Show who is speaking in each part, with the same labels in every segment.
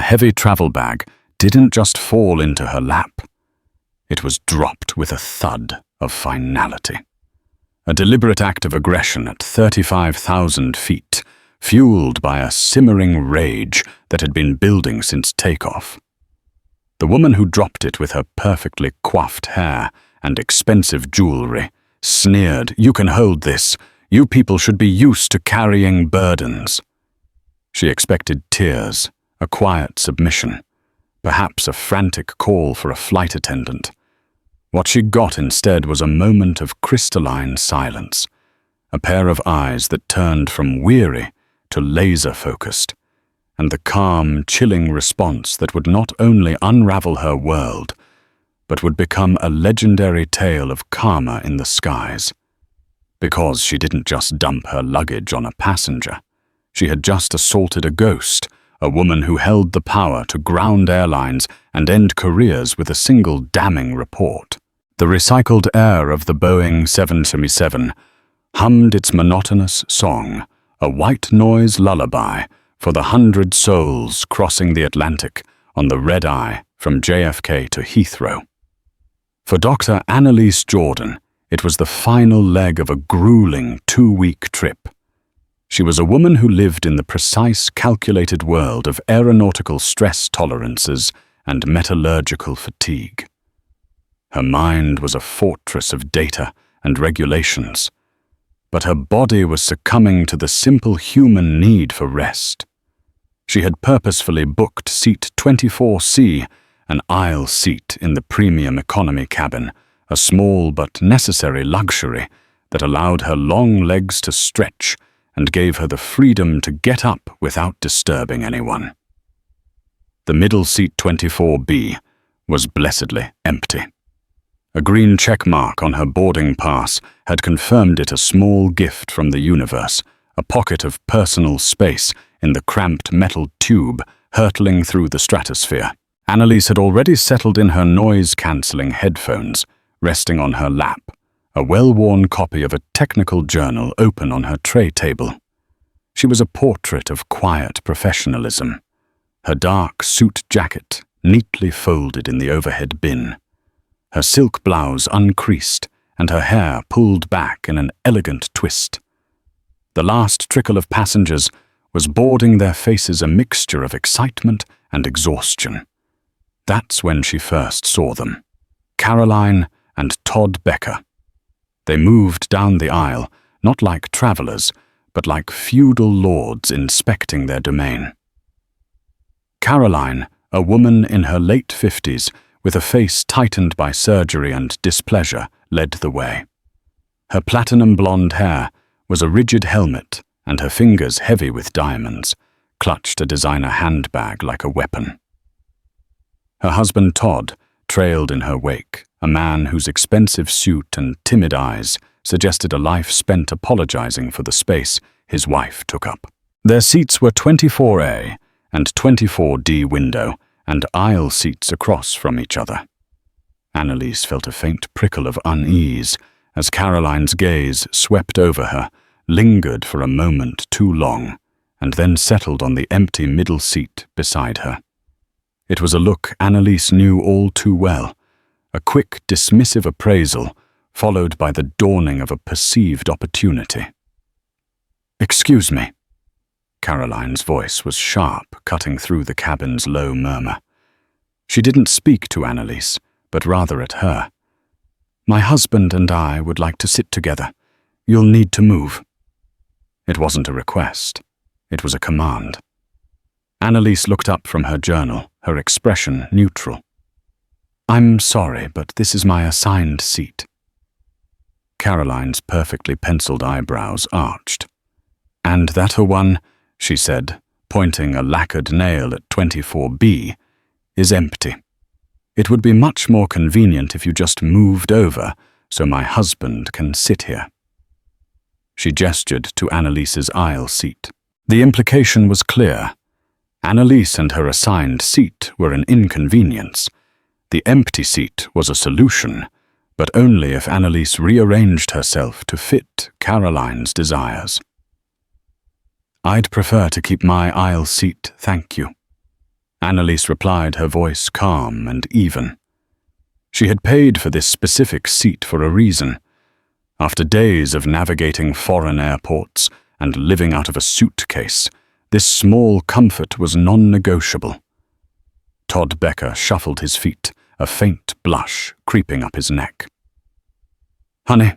Speaker 1: heavy travel bag didn't just fall into her lap. It was dropped with a thud of finality. A deliberate act of aggression at 35,000 feet, fueled by a simmering rage that had been building since takeoff. The woman who dropped it with her perfectly coiffed hair and expensive jewelry sneered, "You can hold this. You people should be used to carrying burdens." She expected tears, a quiet submission, perhaps a frantic call for a flight attendant. What she got instead was a moment of crystalline silence, a pair of eyes that turned from weary to laser-focused, and the calm, chilling response that would not only unravel her world, but would become a legendary tale of karma in the skies. Because she didn't just dump her luggage on a passenger. She had just assaulted a ghost, a woman who held the power to ground airlines and end careers with a single damning report. The recycled air of the Boeing 777 hummed its monotonous song, a white noise lullaby for the 100 souls crossing the Atlantic on the red-eye from JFK to Heathrow. For Dr. Annalise Jordan, it was the final leg of a grueling 2-week trip. She was a woman who lived in the precise, calculated world of aeronautical stress tolerances and metallurgical fatigue. Her mind was a fortress of data and regulations, but her body was succumbing to the simple human need for rest. She had purposefully booked seat 24C, an aisle seat in the premium economy cabin, a small but necessary luxury that allowed her long legs to stretch and gave her the freedom to get up without disturbing anyone. The middle seat 24B was blessedly empty. A green check mark on her boarding pass had confirmed it a small gift from the universe, a pocket of personal space in the cramped metal tube hurtling through the stratosphere. Annalise had already settled in her noise-cancelling headphones, resting on her lap, a well-worn copy of a technical journal open on her tray table. She was a portrait of quiet professionalism, her dark suit jacket neatly folded in the overhead bin, her silk blouse uncreased and her hair pulled back in an elegant twist. The last trickle of passengers was boarding, their faces a mixture of excitement and exhaustion. That's when she first saw them, Caroline and Todd Becker. They moved down the aisle, not like travelers, but like feudal lords inspecting their domain. Caroline, a woman in her late 50s, with a face tightened by surgery and displeasure, led the way. Her platinum blonde hair was a rigid helmet, and her fingers, heavy with diamonds, clutched a designer handbag like a weapon. Her husband Todd trailed in her wake, a man whose expensive suit and timid eyes suggested a life spent apologizing for the space his wife took up. Their seats were 24A and 24D window, and aisle seats across from each other. Annalise felt a faint prickle of unease as Caroline's gaze swept over her, lingered for a moment too long, and then settled on the empty middle seat beside her. It was a look Annalise knew all too well, a quick, dismissive appraisal, followed by the dawning of a perceived opportunity. "Excuse me." Caroline's voice was sharp, cutting through the cabin's low murmur. She didn't speak to Annalise, but rather at her. "My husband and I would like to sit together. You'll need to move." It wasn't a request. It was a command. Annalise looked up from her journal, her expression neutral. "I'm sorry, but this is my assigned seat." Caroline's perfectly penciled eyebrows arched. "And that a one," she said, pointing a lacquered nail at 24B, "is empty. It would be much more convenient if you just moved over so my husband can sit here." She gestured to Annalise's aisle seat. The implication was clear. Annalise and her assigned seat were an inconvenience. The empty seat was a solution, but only if Annalise rearranged herself to fit Caroline's desires. "I'd prefer to keep my aisle seat, thank you." Annalise replied, her voice calm and even. She had paid for this specific seat for a reason. After days of navigating foreign airports and living out of a suitcase, this small comfort was non-negotiable. Todd Becker shuffled his feet, a faint blush creeping up his neck. "Honey,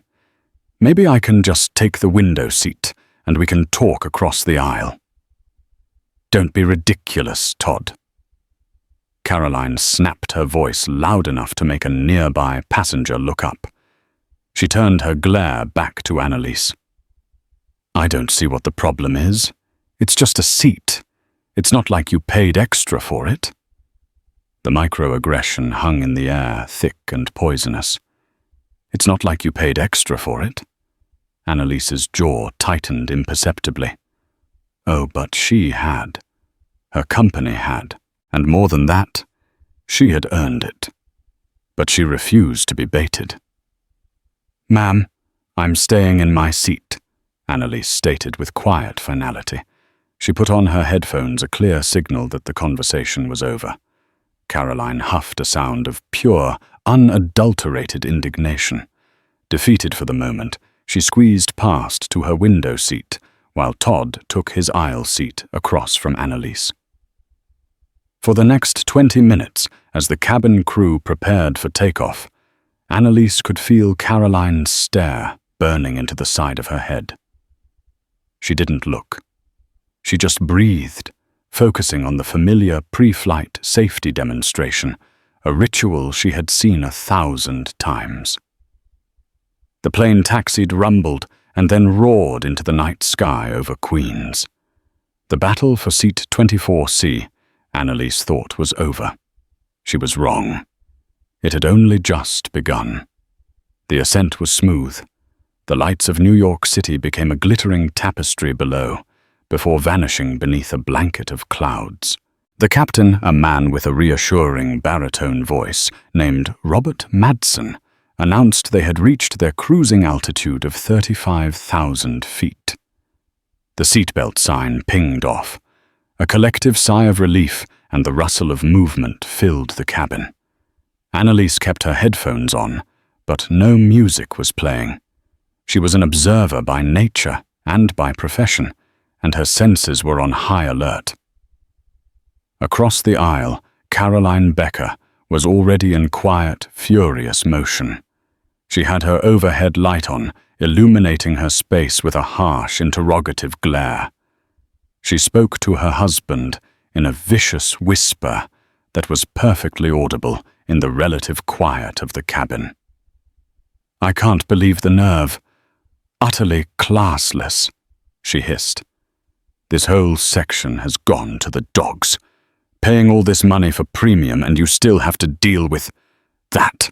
Speaker 1: maybe I can just take the window seat and we can talk across the aisle." "Don't be ridiculous, Todd." Caroline snapped her voice loud enough to make a nearby passenger look up. She turned her glare back to Annalise. "I don't see what the problem is. It's just a seat. It's not like you paid extra for it." The microaggression hung in the air, thick and poisonous. "It's not like you paid extra for it." Annalise's jaw tightened imperceptibly. Oh, but she had. Her company had. And more than that, she had earned it. But she refused to be baited. "Ma'am, I'm staying in my seat," Annalise stated with quiet finality. She put on her headphones, a clear signal that the conversation was over. Caroline huffed a sound of pure, unadulterated indignation. Defeated for the moment, she squeezed past to her window seat, while Todd took his aisle seat across from Annalise. For the next 20 minutes, as the cabin crew prepared for takeoff, Annalise could feel Caroline's stare burning into the side of her head. She didn't look. She just breathed, focusing on the familiar pre-flight safety demonstration, a ritual she had seen 1,000 times. The plane taxied, rumbled, and then roared into the night sky over Queens. The battle for seat 24C, Annalise thought, was over. She was wrong. It had only just begun. The ascent was smooth. The lights of New York City became a glittering tapestry below, before vanishing beneath a blanket of clouds. The captain, a man with a reassuring baritone voice named Robert Madsen, announced they had reached their cruising altitude of 35,000 feet. The seatbelt sign pinged off. A collective sigh of relief and the rustle of movement filled the cabin. Annalise kept her headphones on, but no music was playing. She was an observer by nature and by profession, and her senses were on high alert. Across the aisle, Caroline Becker was already in quiet, furious motion. She had her overhead light on, illuminating her space with a harsh, interrogative glare. She spoke to her husband in a vicious whisper that was perfectly audible in the relative quiet of the cabin. "I can't believe the nerve. Utterly classless," she hissed. "This whole section has gone to the dogs. Paying all this money for premium and you still have to deal with that."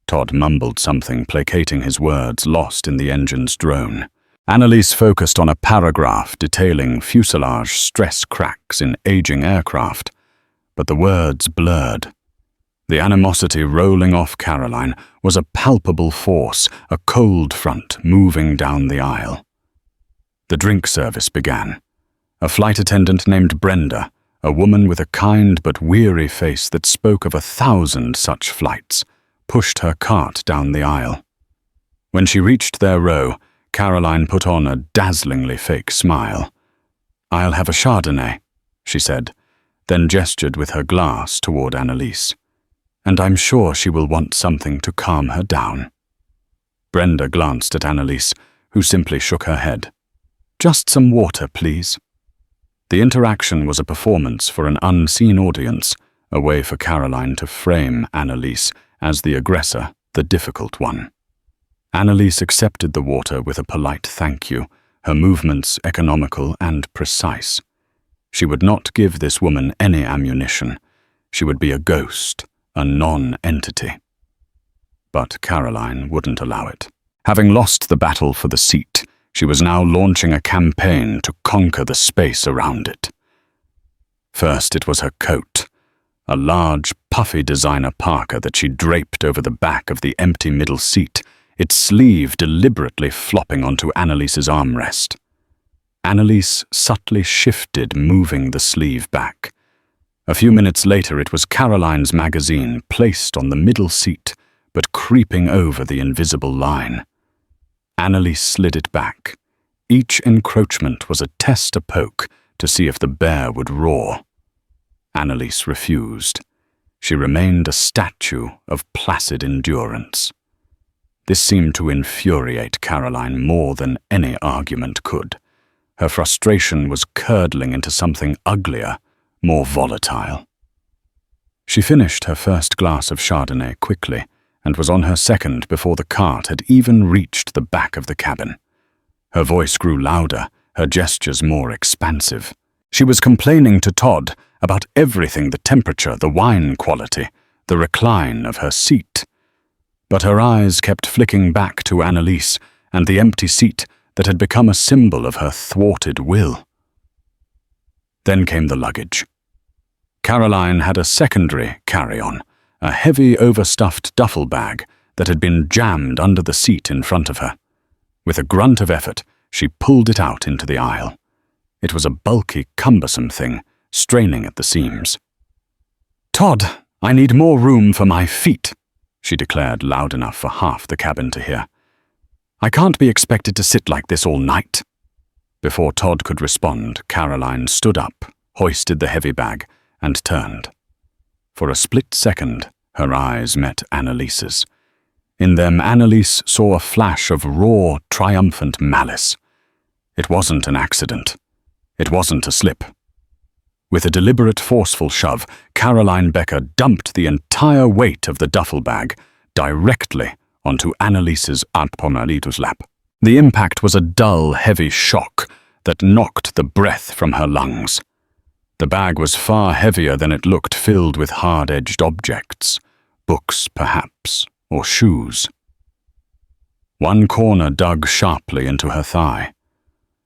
Speaker 1: Todd mumbled something, placating his words, lost in the engine's drone. Annalise focused on a paragraph detailing fuselage stress cracks in aging aircraft, but the words blurred. The animosity rolling off Caroline was a palpable force, a cold front moving down the aisle. The drink service began. A flight attendant named Brenda, a woman with a kind but weary face that spoke of 1,000 such flights, pushed her cart down the aisle. When she reached their row, Caroline put on a dazzlingly fake smile. "I'll have a Chardonnay," she said, then gestured with her glass toward Annalise. "And I'm sure she will want something to calm her down." Brenda glanced at Annalise, who simply shook her head. "Just some water, please." The interaction was a performance for an unseen audience, a way for Caroline to frame Annalise as the aggressor, the difficult one. Annalise accepted the water with a polite thank you, her movements economical and precise. She would not give this woman any ammunition. She would be a ghost, a non-entity. But Caroline wouldn't allow it. Having lost the battle for the seat, she was now launching a campaign to conquer the space around it. First, it was her coat, a large, puffy designer parka that she draped over the back of the empty middle seat, its sleeve deliberately flopping onto Annalise's armrest. Annalise subtly shifted, moving the sleeve back. A few minutes later, it was Caroline's magazine placed on the middle seat, but creeping over the invisible line. Annalise slid it back. Each encroachment was a tester poke to see if the bear would roar. Annalise refused. She remained a statue of placid endurance. This seemed to infuriate Caroline more than any argument could. Her frustration was curdling into something uglier, more volatile. She finished her first glass of Chardonnay quickly and was on her second before the cart had even reached the back of the cabin. Her voice grew louder, her gestures more expansive. She was complaining to Todd about everything: the temperature, the wine quality, the recline of her seat. But her eyes kept flicking back to Annalise and the empty seat that had become a symbol of her thwarted will. Then came the luggage. Caroline had a secondary carry-on, a heavy overstuffed duffel bag that had been jammed under the seat in front of her. With a grunt of effort, she pulled it out into the aisle. It was a bulky, cumbersome thing, straining at the seams. "Todd, I need more room for my feet," she declared loud enough for half the cabin to hear. "I can't be expected to sit like this all night." Before Todd could respond, Caroline stood up, hoisted the heavy bag, and turned. For a split second, her eyes met Annalise's. In them, Annalise saw a flash of raw, triumphant malice. It wasn't an accident. It wasn't a slip. With a deliberate, forceful shove, Caroline Becker dumped the entire weight of the duffel bag directly onto Annalise's lap. The impact was a dull, heavy shock that knocked the breath from her lungs. The bag was far heavier than it looked, filled with hard-edged objects, books perhaps, or shoes. One corner dug sharply into her thigh.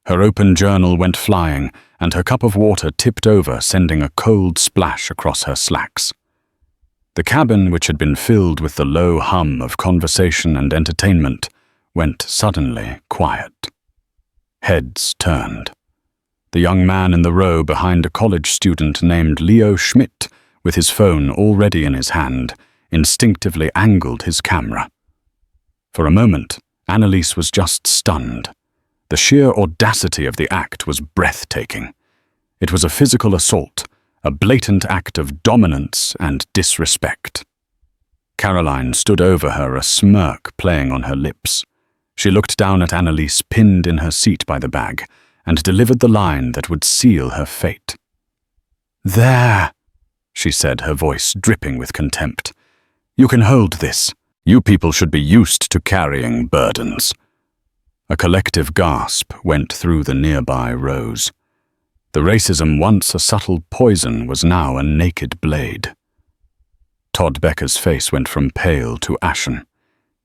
Speaker 1: Her open journal went flying, and her cup of water tipped over, sending a cold splash across her slacks. The cabin, which had been filled with the low hum of conversation and entertainment, went suddenly quiet. Heads turned. The young man in the row behind a college student named Leo Schmidt, with his phone already in his hand, instinctively angled his camera. For a moment, Annalise was just stunned. The sheer audacity of the act was breathtaking. It was a physical assault, a blatant act of dominance and disrespect. Caroline stood over her, a smirk playing on her lips. She looked down at Annalise, pinned in her seat by the bag, and delivered the line that would seal her fate. "There," she said, her voice dripping with contempt. "You can hold this. You people should be used to carrying burdens." A collective gasp went through the nearby rows. The racism, once a subtle poison, was now a naked blade. Todd Becker's face went from pale to ashen.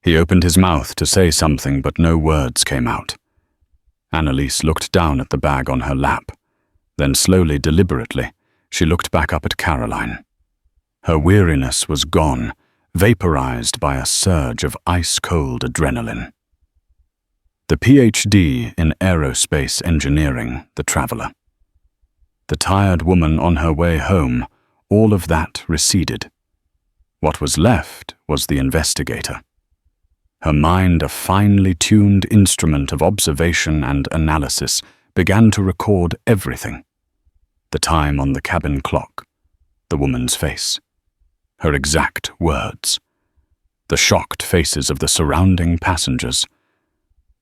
Speaker 1: He opened his mouth to say something, but no words came out. Annalise looked down at the bag on her lap. Then slowly, deliberately, she looked back up at Caroline. Her weariness was gone, vaporized by a surge of ice-cold adrenaline. The PhD in aerospace engineering, the traveler. The tired woman on her way home, all of that receded. What was left was the investigator. Her mind, a finely tuned instrument of observation and analysis, began to record everything. The time on the cabin clock, the woman's face, her exact words, the shocked faces of the surrounding passengers.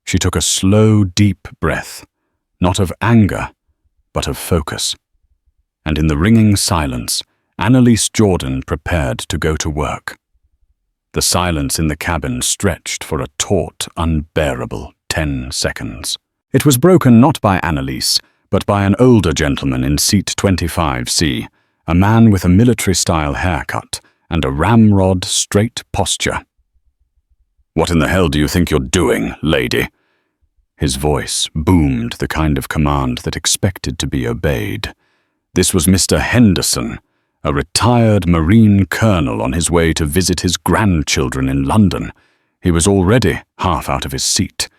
Speaker 1: She took a slow, deep breath, not of anger, but of focus. And in the ringing silence, Annalise Jordan prepared to go to work. The silence in the cabin stretched for a taut, unbearable 10 seconds. It was broken not by Annalise, but by an older gentleman in seat 25C, a man with a military-style haircut and a ramrod straight posture. "What in the hell do you think you're doing, lady?" His voice boomed, the kind of command that expected to be obeyed. This was Mr. Henderson, a retired Marine colonel on his way to visit his grandchildren in London. He was already half out of his seat,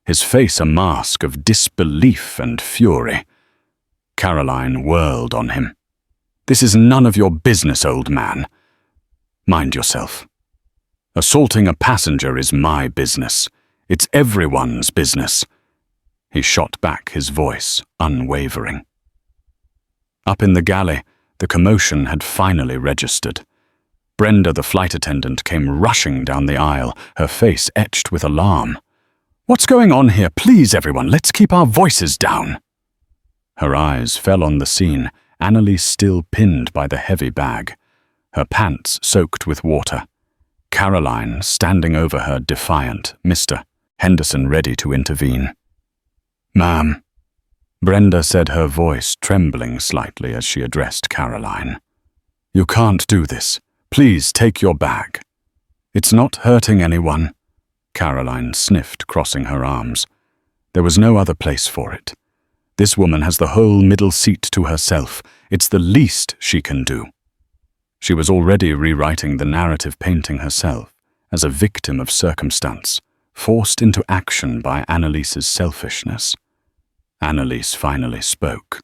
Speaker 1: his face a mask of disbelief and fury. Caroline whirled on him. This is none of your business, old man. Mind yourself. Assaulting a passenger is my business. It's everyone's business." He shot back, his voice unwavering. Up in the galley, the commotion had finally registered. Brenda, the flight attendant, came rushing down the aisle, her face etched with alarm. "What's going on here? Please, everyone, let's keep our voices down." Her eyes fell on the scene, Annalise still pinned by the heavy bag, her pants soaked with water. Caroline standing over her defiant, Mr. Henderson ready to intervene. "Ma'am," Brenda said, her voice trembling slightly as she addressed Caroline. "You can't do this. Please take your bag." "It's not hurting anyone," Caroline sniffed, crossing her arms. There was no other place for it. This woman has the whole middle seat to herself. It's the least she can do. She was already rewriting the narrative, painting herself as a victim of circumstance, forced into action by Annalise's selfishness. Annalise finally spoke.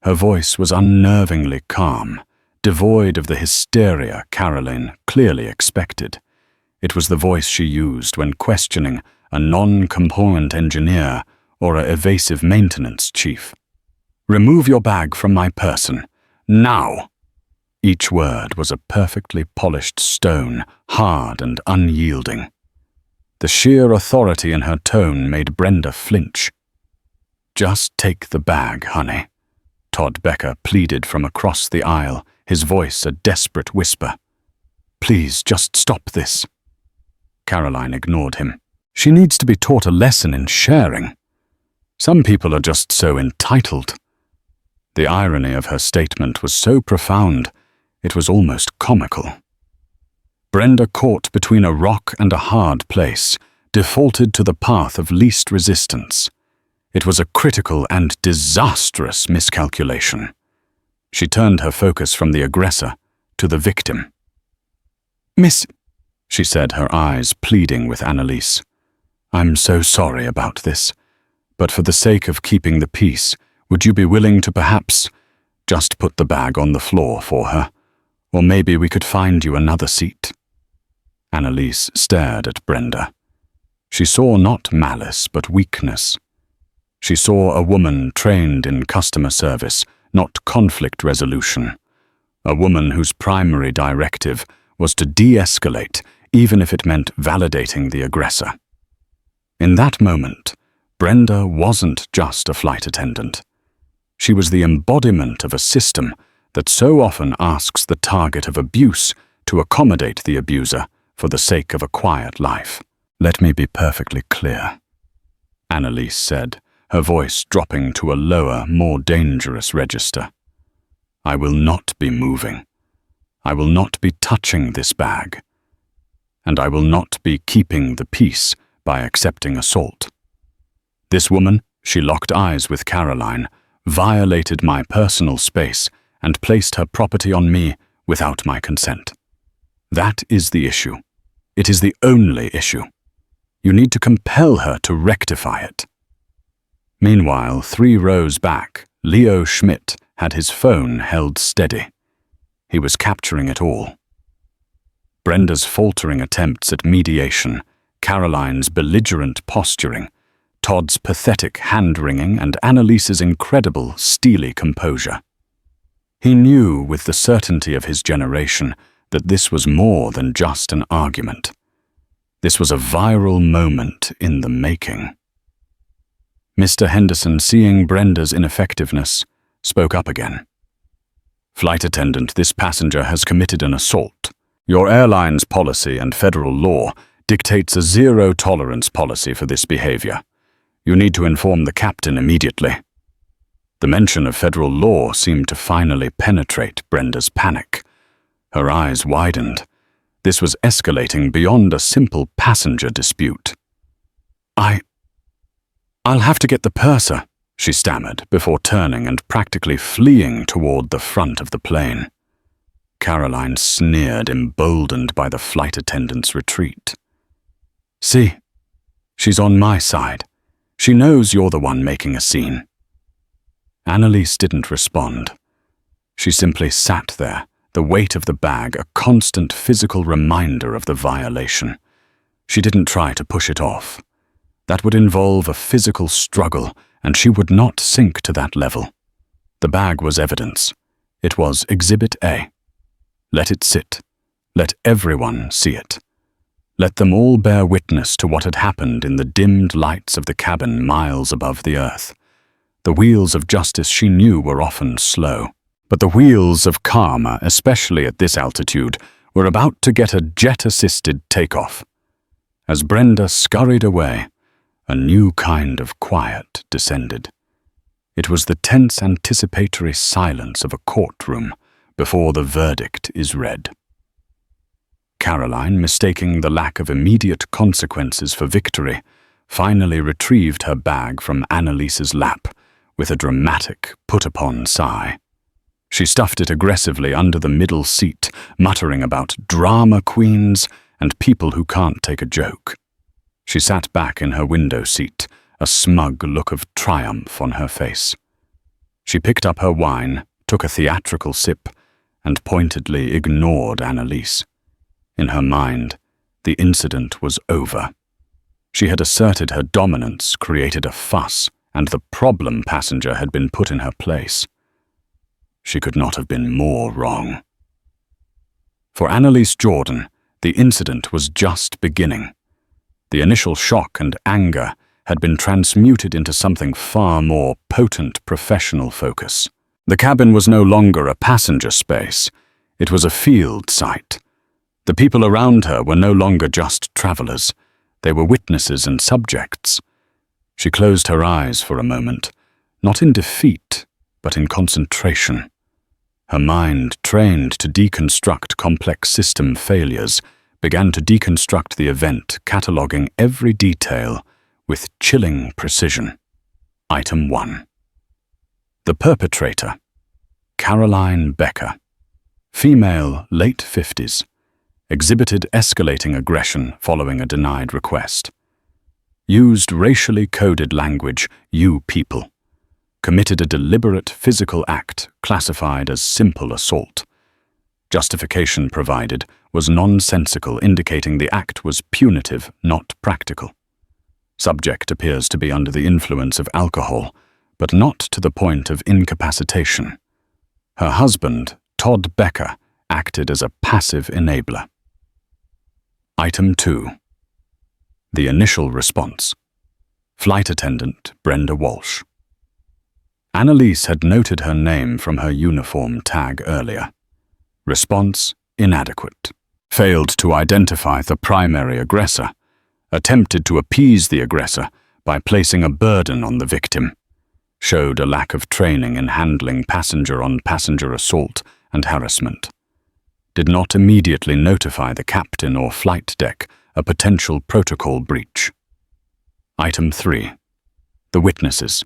Speaker 1: Her voice was unnervingly calm, devoid of the hysteria Caroline clearly expected. It was the voice she used when questioning a non-compliant engineer or an evasive maintenance chief. "Remove your bag from my person. Now!" Each word was a perfectly polished stone, hard and unyielding. The sheer authority in her tone made Brenda flinch. "Just take the bag, honey," Todd Becker pleaded from across the aisle, his voice a desperate whisper. "Please, just stop this." Caroline ignored him. She needs to be taught a lesson in sharing. Some people are just so entitled. The irony of her statement was so profound, it was almost comical. Brenda, caught between a rock and a hard place, defaulted to the path of least resistance. It was a critical and disastrous miscalculation. She turned her focus from the aggressor to the victim. "Miss," she said, her eyes pleading with Annalise, "I'm so sorry about this, but for the sake of keeping the peace, would you be willing to perhaps just put the bag on the floor for her? Or maybe we could find you another seat." Annalise stared at Brenda. She saw not malice, but weakness. She saw a woman trained in customer service, not conflict resolution. A woman whose primary directive was to de-escalate, even if it meant validating the aggressor. In that moment, Brenda wasn't just a flight attendant. She was the embodiment of a system that so often asks the target of abuse to accommodate the abuser for the sake of a quiet life. "Let me be perfectly clear," Annalise said, her voice dropping to a lower, more dangerous register. "I will not be moving. I will not be touching this bag. And I will not be keeping the peace by accepting assault. This woman," she locked eyes with Caroline, "violated my personal space and placed her property on me without my consent. That is the issue. It is the only issue. You need to compel her to rectify it." Meanwhile, 3 rows back, Leo Schmidt had his phone held steady. He was capturing it all. Brenda's faltering attempts at mediation, Caroline's belligerent posturing, Todd's pathetic hand-wringing, and Annalise's incredible, steely composure. He knew with the certainty of his generation that this was more than just an argument. This was a viral moment in the making. Mr. Henderson, seeing Brenda's ineffectiveness, spoke up again. "Flight attendant, this passenger has committed an assault. Your airline's policy and federal law dictates a zero-tolerance policy for this behavior. You need to inform the captain immediately." The mention of federal law seemed to finally penetrate Brenda's panic. Her eyes widened. This was escalating beyond a simple passenger dispute. I'll have to get the purser," she stammered before turning and practically fleeing toward the front of the plane. Caroline sneered, emboldened by the flight attendant's retreat. "See, she's on my side. She knows you're the one making a scene." Annalise didn't respond. She simply sat there, the weight of the bag a constant physical reminder of the violation. She didn't try to push it off. That would involve a physical struggle, and she would not sink to that level. The bag was evidence. It was Exhibit A. Let it sit. Let everyone see it. Let them all bear witness to what had happened in the dimmed lights of the cabin miles above the earth. The wheels of justice she knew were often slow, but the wheels of karma, especially at this altitude, were about to get a jet-assisted takeoff. As Brenda scurried away, a new kind of quiet descended. It was the tense anticipatory silence of a courtroom before the verdict is read. Caroline, mistaking the lack of immediate consequences for victory, finally retrieved her bag from Annalise's lap with a dramatic, put-upon sigh. She stuffed it aggressively under the middle seat, muttering about drama queens and people who can't take a joke. She sat back in her window seat, a smug look of triumph on her face. She picked up her wine, took a theatrical sip, and pointedly ignored Annalise. In her mind, the incident was over. She had asserted her dominance, created a fuss, and the problem passenger had been put in her place. She could not have been more wrong. For Annalise Jordan, the incident was just beginning. The initial shock and anger had been transmuted into something far more potent professional focus. The cabin was no longer a passenger space. It was a field site. The people around her were no longer just travelers. They were witnesses and subjects. She closed her eyes for a moment, not in defeat, but in concentration. Her mind, trained to deconstruct complex system failures, began to deconstruct the event, cataloging every detail with chilling precision. Item 1. The perpetrator, Caroline Becker, female, late 50s, exhibited escalating aggression following a denied request. Used racially coded language, "you people." Committed a deliberate physical act classified as simple assault. Justification provided was nonsensical, indicating the act was punitive, not practical. Subject appears to be under the influence of alcohol, but not to the point of incapacitation. Her husband, Todd Becker, acted as a passive enabler. Item 2. The initial response. Flight attendant Brenda Walsh. Annalise had noted her name from her uniform tag earlier. Response inadequate. Failed to identify the primary aggressor. Attempted to appease the aggressor by placing a burden on the victim. Showed a lack of training in handling passenger-on-passenger assault and harassment. Did not immediately notify the captain or flight deck a potential protocol breach. Item 3. The witnesses.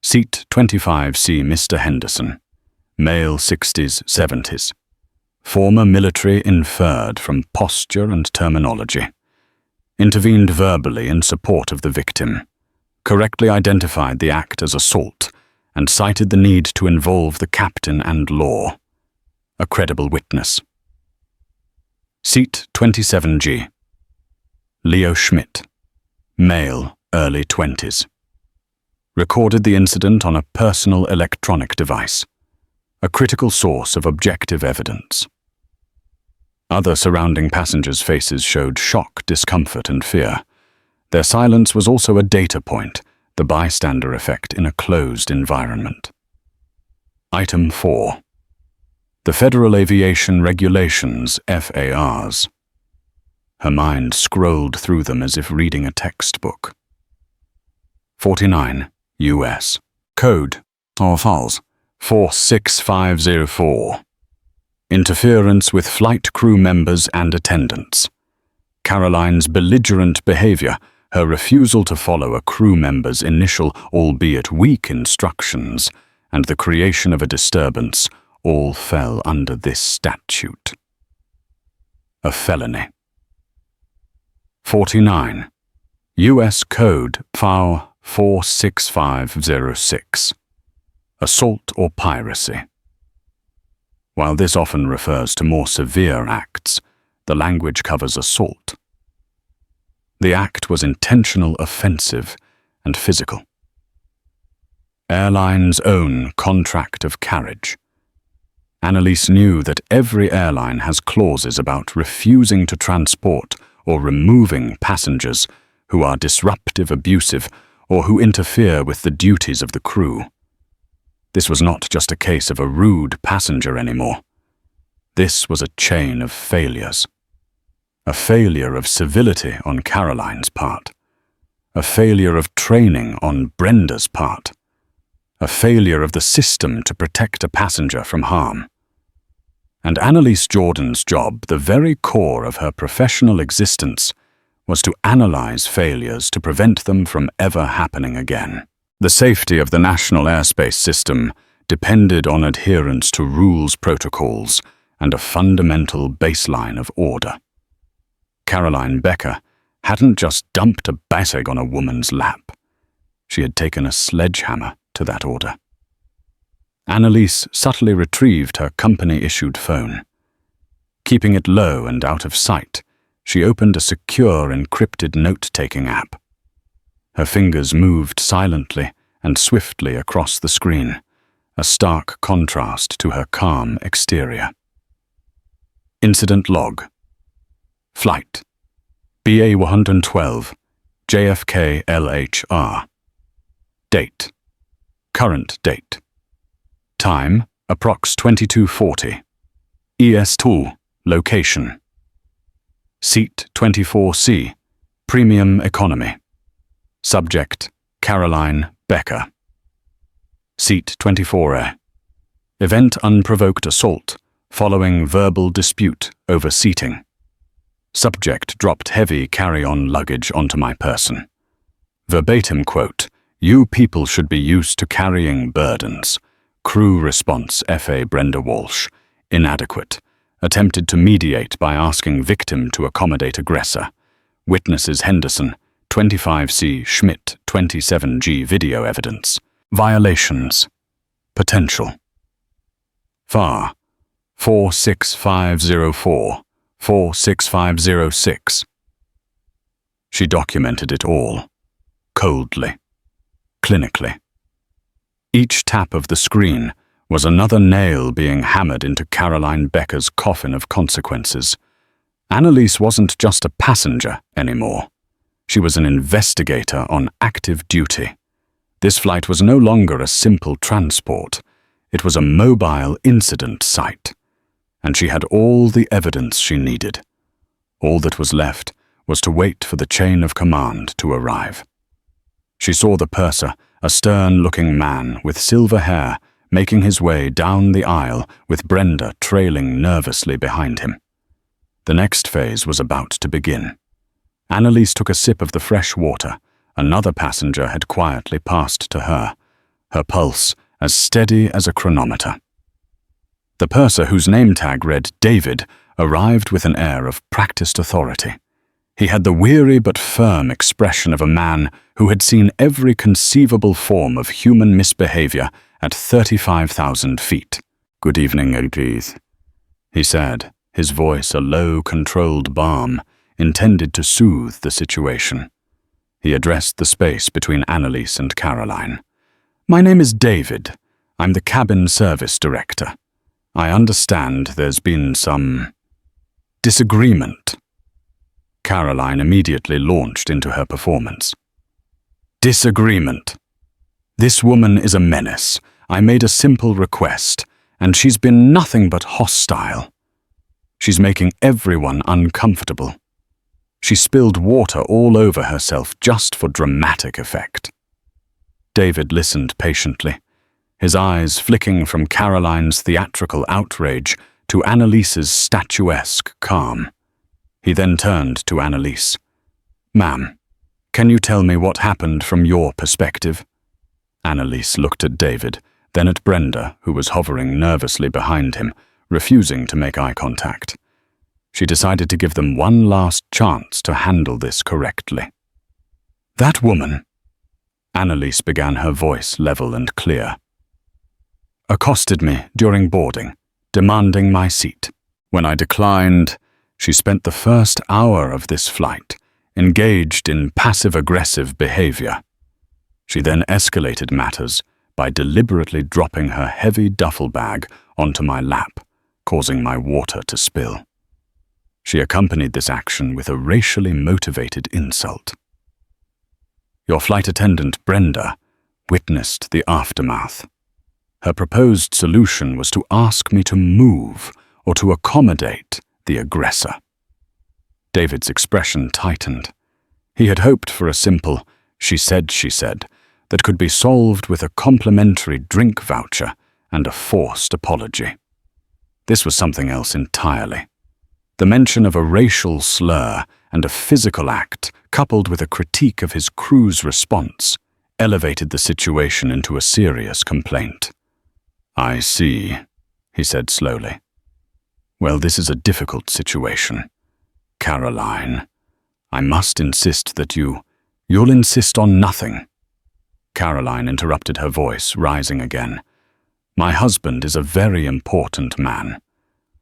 Speaker 1: Seat 25C Mr. Henderson, male 60s, 70s. Former military inferred from posture and terminology. Intervened verbally in support of the victim. Correctly identified the act as assault and cited the need to involve the captain and law. A credible witness. Seat 27G. Leo Schmidt, male, early 20s. Recorded the incident on a personal electronic device, a critical source of objective evidence. Other surrounding passengers' faces showed shock, discomfort, and fear. Their silence was also a data point, the bystander effect in a closed environment. Item 4. The Federal Aviation Regulations, FARs. Her mind scrolled through them as if reading a textbook. 49. U.S. Code, or FALS, 46504. Interference with flight crew members and attendants. Caroline's belligerent behavior, her refusal to follow a crew member's initial, albeit weak instructions, and the creation of a disturbance, all fell under this statute. A felony. 49. U.S. Code, FAO 46506. Assault or piracy. While this often refers to more severe acts, the language covers assault. The act was intentional, offensive, and physical. Airline's own contract of carriage. Annalise knew that every airline has clauses about refusing to transport or removing passengers who are disruptive, abusive, or who interfere with the duties of the crew. This was not just a case of a rude passenger anymore. This was a chain of failures. A failure of civility on Caroline's part. A failure of training on Brenda's part. A failure of the system to protect a passenger from harm. And Annalise Jordan's job, the very core of her professional existence, was to analyze failures to prevent them from ever happening again. The safety of the national airspace system depended on adherence to rules, protocols, and a fundamental baseline of order. Caroline Becker hadn't just dumped a bag on a woman's lap. She had taken a sledgehammer to that order. Annalise subtly retrieved her company-issued phone. Keeping it low and out of sight, she opened a secure, encrypted note-taking app. Her fingers moved silently and swiftly across the screen, a stark contrast to her calm exterior. Incident log. Flight BA 112, JFK LHR. Date. Current date. Time, approx 22:40. ES2, location. Seat 24C, premium economy. Subject, Caroline Becker. Seat 24A. Event unprovoked assault, following verbal dispute over seating. Subject dropped heavy carry-on luggage onto my person. Verbatim quote, "You people should be used to carrying burdens." Crew response, FAA Brenda Walsh, inadequate. Attempted to mediate by asking victim to accommodate aggressor. Witnesses Henderson, 25C, Schmidt, 27G video evidence. Violations. Potential. FAR, 46504, 46506. She documented it all, coldly, clinically. Each tap of the screen was another nail being hammered into Caroline Becker's coffin of consequences. Annalise wasn't just a passenger anymore. She was an investigator on active duty. This flight was no longer a simple transport. It was a mobile incident site. And she had all the evidence she needed. All that was left was to wait for the chain of command to arrive. She saw the purser, a stern-looking man with silver hair, making his way down the aisle with Brenda trailing nervously behind him. The next phase was about to begin. Annalise took a sip of the fresh water. Another passenger had quietly passed to her, her pulse as steady as a chronometer. The purser, whose name tag read David, arrived with an air of practiced authority. He had the weary but firm expression of a man who had seen every conceivable form of human misbehavior at 35,000 feet. "Good evening, Annalise," he said, his voice a low, controlled balm, intended to soothe the situation. He addressed the space between Annalise and Caroline. "My name is David. I'm the cabin service director. I understand there's been some disagreement." Caroline immediately launched into her performance. "Disagreement. This woman is a menace. I made a simple request, and she's been nothing but hostile. She's making everyone uncomfortable. She spilled water all over herself just for dramatic effect." David listened patiently, his eyes flicking from Caroline's theatrical outrage to Annalise's statuesque calm. He then turned to Annalise. "Ma'am, can you tell me what happened from your perspective?" Annalise looked at David, then at Brenda, who was hovering nervously behind him, refusing to make eye contact. She decided to give them one last chance to handle this correctly. "That woman," Annalise began, her voice level and clear, "accosted me during boarding, demanding my seat. When I declined, she spent the first hour of this flight engaged in passive-aggressive behavior. She then escalated matters by deliberately dropping her heavy duffel bag onto my lap, causing my water to spill. She accompanied this action with a racially motivated insult. Your flight attendant, Brenda, witnessed the aftermath. Her proposed solution was to ask me to move or to accommodate the aggressor. David's expression tightened. He had hoped for a simple, she said, that could be solved with a complimentary drink voucher and a forced apology. This was something else entirely. The mention of a racial slur and a physical act, coupled with a critique of his crew's response, elevated the situation into a serious complaint. I see, he said slowly. Well, this is a difficult situation. Caroline, I must insist that you'll insist on nothing. Caroline interrupted, her voice rising again. My husband is a very important man.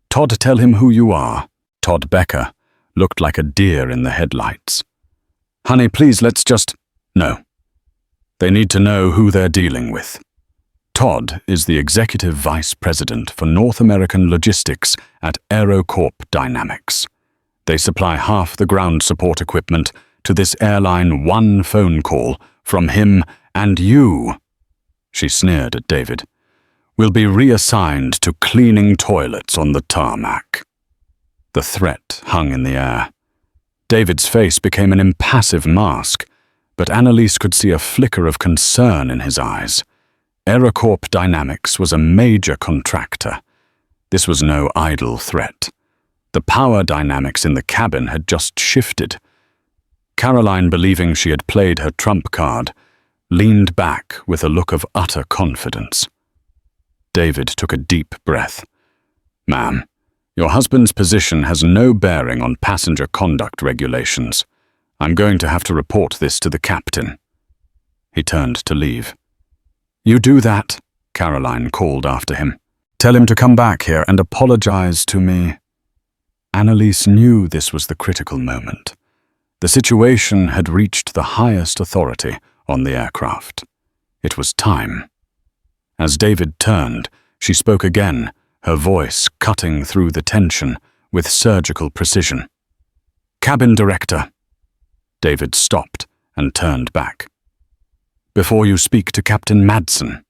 Speaker 1: Todd, tell him who you are. Todd Becker looked like a deer in the headlights. Honey, please, let's just... No. They need to know who they're dealing with. Todd is the Executive Vice President for North American Logistics at AeroCorp Dynamics. They supply half the ground support equipment to this airline. One phone call from him and you, she sneered at David, will be reassigned to cleaning toilets on the tarmac. The threat hung in the air. David's face became an impassive mask, but Annalise could see a flicker of concern in his eyes. AeroCorp Dynamics was a major contractor. This was no idle threat. The power dynamics in the cabin had just shifted. Caroline, believing she had played her trump card, leaned back with a look of utter confidence. David took a deep breath. Ma'am, your husband's position has no bearing on passenger conduct regulations. I'm going to have to report this to the captain. He turned to leave. You do that, Caroline called after him. Tell him to come back here and apologize to me. Annalise knew this was the critical moment. The situation had reached the highest authority on the aircraft. It was time. As David turned, she spoke again, her voice cutting through the tension with surgical precision. Cabin director. David stopped and turned back. Before you speak to Captain Madsen,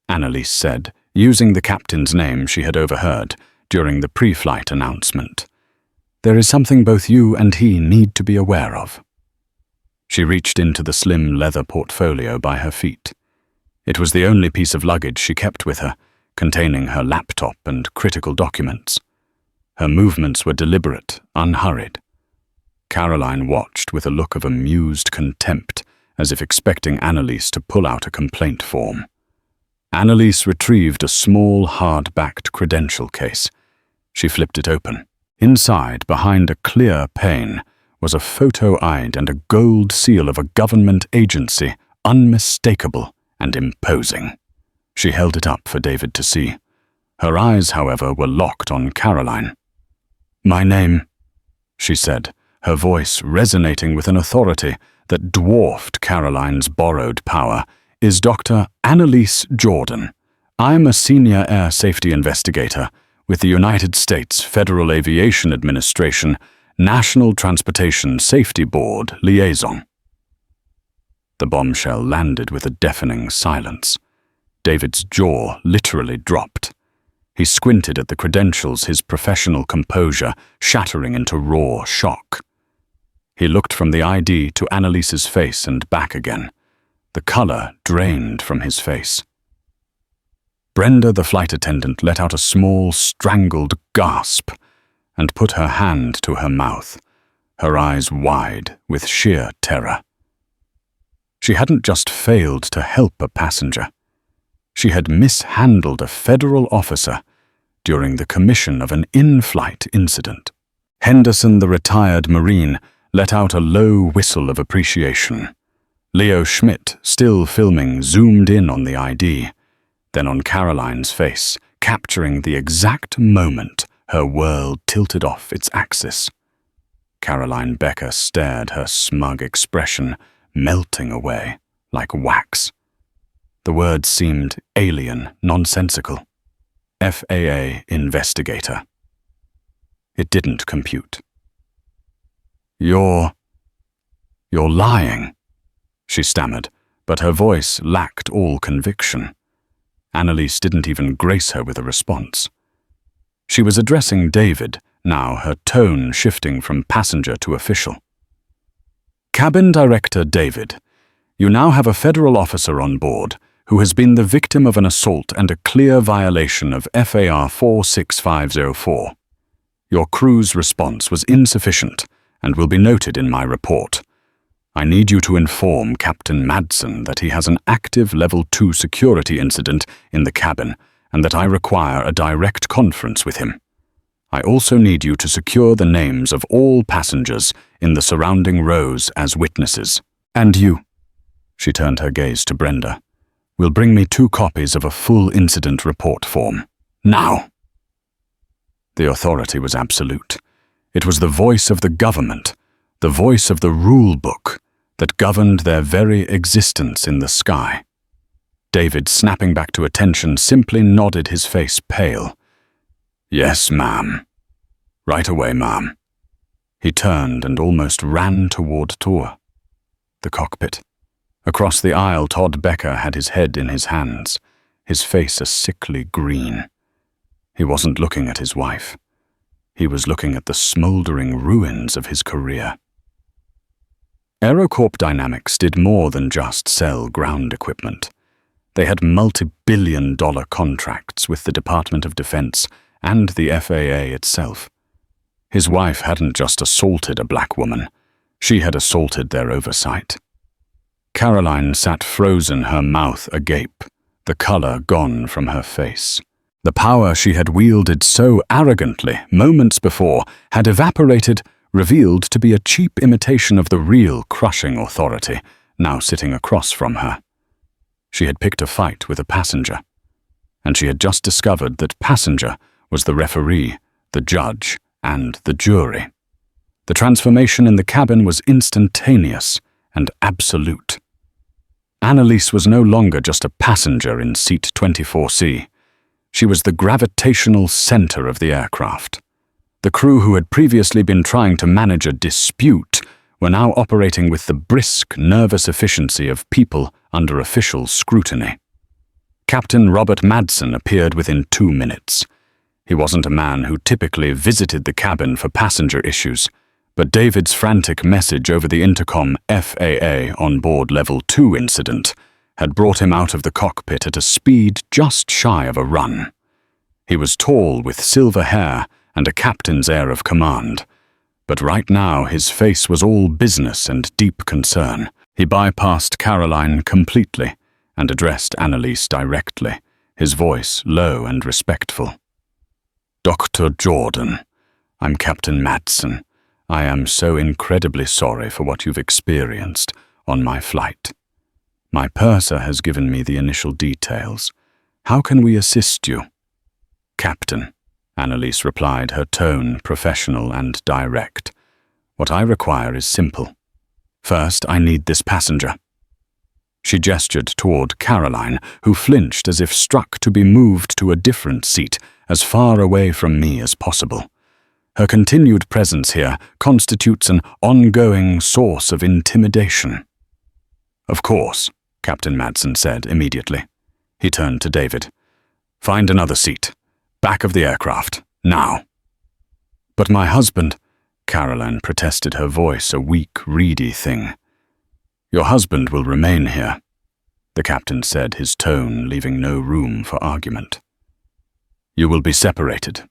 Speaker 1: Annalise said, using the captain's name she had overheard during the pre-flight announcement. There is something both you and he need to be aware of. She reached into the slim leather portfolio by her feet. It was the only piece of luggage she kept with her, containing her laptop and critical documents. Her movements were deliberate, unhurried. Caroline watched with a look of amused contempt, as if expecting Annalise to pull out a complaint form. Annalise retrieved a small, hard-backed credential case. She flipped it open. Inside, behind a clear pane, was a photo ID and a gold seal of a government agency, unmistakable and imposing. She held it up for David to see. Her eyes, however, were locked on Caroline. My name, she said, her voice resonating with an authority that dwarfed Caroline's borrowed power, is Dr. Annalise Jordan. I'm a senior air safety investigator with the United States Federal Aviation Administration National Transportation Safety Board liaison. The bombshell landed with a deafening silence. David's jaw literally dropped. He squinted at the credentials, his professional composure shattering into raw shock. He looked from the ID to Annalise's face and back again. The color drained from his face. Brenda, the flight attendant, let out a small, strangled gasp and put her hand to her mouth, her eyes wide with sheer terror. She hadn't just failed to help a passenger. She had mishandled a federal officer during the commission of an in-flight incident. Henderson, the retired Marine, let out a low whistle of appreciation. Leo Schmidt, still filming, zoomed in on the ID, then on Caroline's face, capturing the exact moment her world tilted off its axis. Caroline Becker stared, her smug expression melting away like wax. The words seemed alien, nonsensical. FAA investigator. It didn't compute. You're lying, she stammered, but her voice lacked all conviction. Annalise didn't even grace her with a response. She was addressing David, now her tone shifting from passenger to official. Cabin Director David, you now have a federal officer on board who has been the victim of an assault and a clear violation of FAR 46504. Your crew's response was insufficient and will be noted in my report. I need you to inform Captain Madsen that he has an active Level 2 security incident in the cabin and that I require a direct conference with him. I also need you to secure the names of all passengers in the surrounding rows as witnesses. And you, she turned her gaze to Brenda, will bring me 2 copies of a full incident report form. Now! The authority was absolute. It was the voice of the government, the voice of the rule book, that governed their very existence in the sky. David, snapping back to attention, simply nodded, his face pale. Yes, ma'am. Right away, ma'am. He turned and almost ran toward the cockpit. Across the aisle, Todd Becker had his head in his hands, his face a sickly green. He wasn't looking at his wife. He was looking at the smoldering ruins of his career. AeroCorp Dynamics did more than just sell ground equipment. They had multi-billion-dollar contracts with the Department of Defense and the FAA itself. His wife hadn't just assaulted a black woman. She had assaulted their oversight. Caroline sat frozen, her mouth agape, the color gone from her face. The power she had wielded so arrogantly moments before had evaporated, revealed to be a cheap imitation of the real crushing authority now sitting across from her. She had picked a fight with a passenger, and she had just discovered that passenger was the referee, the judge, and the jury. The transformation in the cabin was instantaneous and absolute. Annalise was no longer just a passenger in seat 24C. She was the gravitational center of the aircraft. The crew who had previously been trying to manage a dispute were now operating with the brisk, nervous efficiency of people under official scrutiny. Captain Robert Madsen appeared within 2 minutes. He wasn't a man who typically visited the cabin for passenger issues, but David's frantic message over the intercom FAA on board Level 2 incident had brought him out of the cockpit at a speed just shy of a run. He was tall with silver hair and a captain's air of command, but right now his face was all business and deep concern. He bypassed Caroline completely and addressed Annalise directly, his voice low and respectful. Dr. Jordan, I'm Captain Madsen. I am so incredibly sorry for what you've experienced on my flight. My purser has given me the initial details. How can we assist you? Captain, Annalise replied, her tone professional and direct. What I require is simple. First, I need this passenger. She gestured toward Caroline, who flinched as if struck to be moved to a different seat, as far away from me as possible. Her continued presence here constitutes an ongoing source of intimidation. Of course, Captain Madsen said immediately. He turned to David. Find another seat. Back of the aircraft. Now. But my husband, Caroline protested, her voice a weak, reedy thing. Your husband will remain here, the captain said, his tone leaving no room for argument. You will be separated.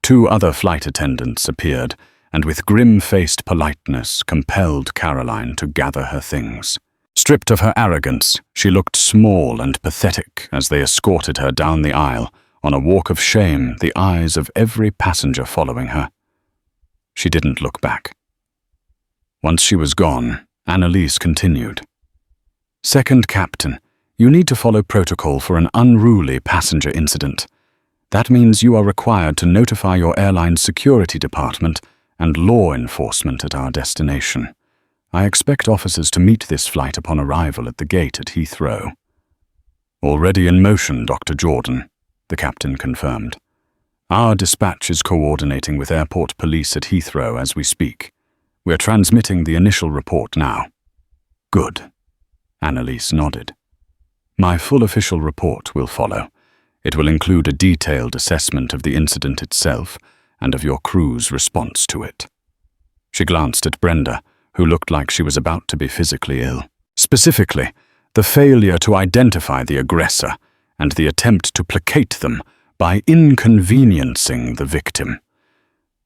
Speaker 1: 2 other flight attendants appeared, and with grim-faced politeness compelled Caroline to gather her things. Stripped of her arrogance, she looked small and pathetic as they escorted her down the aisle, on a walk of shame, the eyes of every passenger following her. She didn't look back. Once she was gone, Annalise continued. Second Captain, You need to follow protocol for an unruly passenger incident. That means you are required to notify your airline's security department and law enforcement at our destination. I expect officers to meet this flight upon arrival at the gate at Heathrow." "Already in motion, Dr. Jordan," the captain confirmed. "Our dispatch is coordinating with airport police at Heathrow as we speak. We're transmitting the initial report now." "Good." Annalise nodded. "My full official report will follow. It will include a detailed assessment of the incident itself and of your crew's response to it." She glanced at Brenda, who looked like she was about to be physically ill. Specifically, the failure to identify the aggressor and the attempt to placate them by inconveniencing the victim.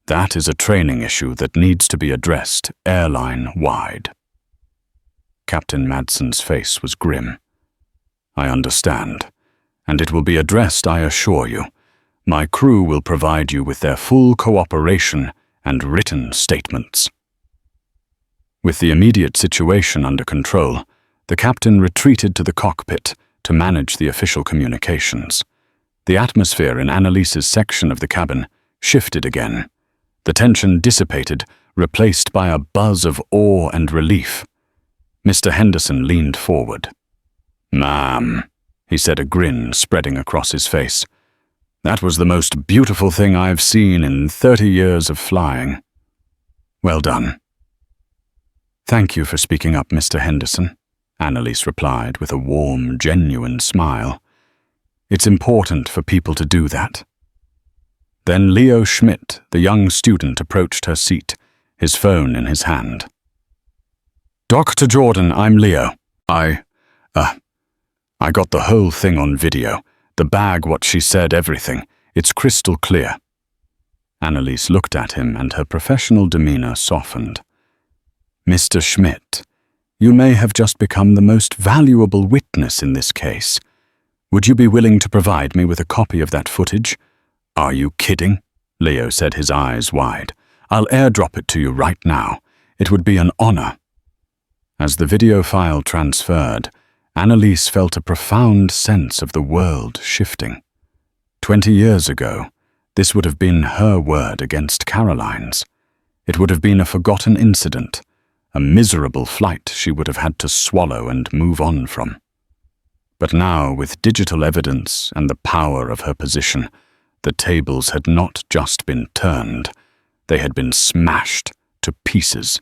Speaker 1: That is a training issue that needs to be addressed airline-wide. Captain Madson's face was grim. "I understand, and it will be addressed, I assure you. My crew will provide you with their full cooperation and written statements." With the immediate situation under control, the captain retreated to the cockpit to manage the official communications. The atmosphere in Annalise's section of the cabin shifted again. The tension dissipated, replaced by a buzz of awe and relief. Mr. Henderson leaned forward. "Ma'am," he said, a grin spreading across his face. "That was the most beautiful thing I've seen in 30 years of flying. Well done." "Thank you for speaking up, Mr. Henderson," Annalise replied with a warm, genuine smile. "It's important for people to do that." Then Leo Schmidt, the young student, approached her seat, his phone in his hand. "Dr. Jordan, I'm Leo. I got the whole thing on video. The bag, what she said, everything. It's crystal clear." Annalise looked at him and her professional demeanor softened. "Mr. Schmidt, you may have just become the most valuable witness in this case. Would you be willing to provide me with a copy of that footage?" "Are you kidding?" Leo said, his eyes wide. "I'll airdrop it to you right now. It would be an honor." As the video file transferred, Annalise felt a profound sense of the world shifting. 20 years ago, this would have been her word against Caroline's. It would have been a forgotten incident, a miserable flight she would have had to swallow and move on from. But now, with digital evidence and the power of her position, the tables had not just been turned, they had been smashed to pieces.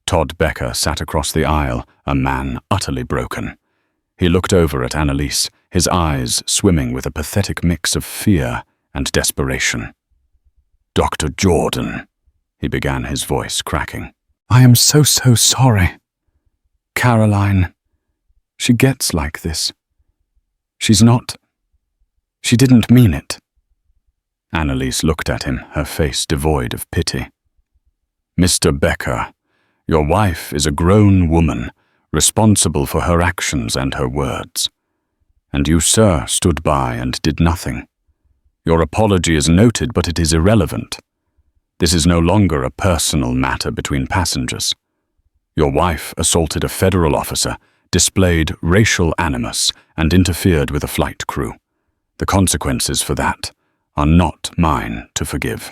Speaker 1: Todd Becker sat across the aisle, a man utterly broken. He looked over at Annalise, his eyes swimming with a pathetic mix of fear and desperation. "Dr. Jordan," he began, his voice cracking. "I am so sorry. Caroline, she gets like this. She didn't mean it." Annalise looked at him, her face devoid of pity. "Mr. Becker, your wife is a grown woman, responsible for her actions and her words. And you, sir, stood by and did nothing. Your apology is noted, but it is irrelevant. This is no longer a personal matter between passengers. Your wife assaulted a federal officer, displayed racial animus, and interfered with a flight crew. The consequences for that are not mine to forgive."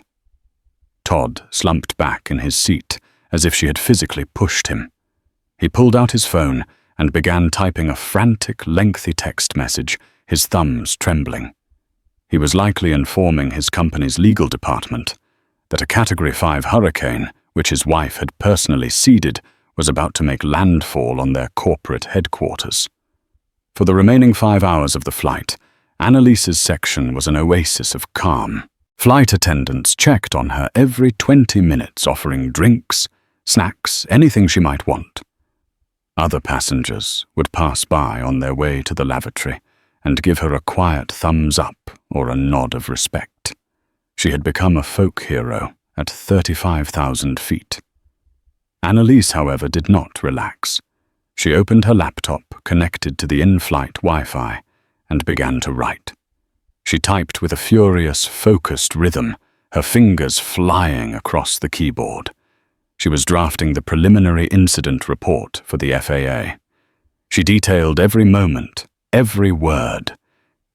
Speaker 1: Todd slumped back in his seat, as if she had physically pushed him. He pulled out his phone and began typing a frantic, lengthy text message, his thumbs trembling. He was likely informing his company's legal department that a Category 5 hurricane, which his wife had personally seeded, was about to make landfall on their corporate headquarters. For the remaining 5 hours of the flight, Annalise's section was an oasis of calm. Flight attendants checked on her every 20 minutes, offering drinks, snacks, anything she might want. Other passengers would pass by on their way to the lavatory and give her a quiet thumbs up or a nod of respect. She had become a folk hero at 35,000 feet. Annalise, however, did not relax. She opened her laptop, connected to the in-flight Wi-Fi, and began to write. She typed with a furious, focused rhythm, her fingers flying across the keyboard. She was drafting the preliminary incident report for the FAA. She detailed every moment, every word,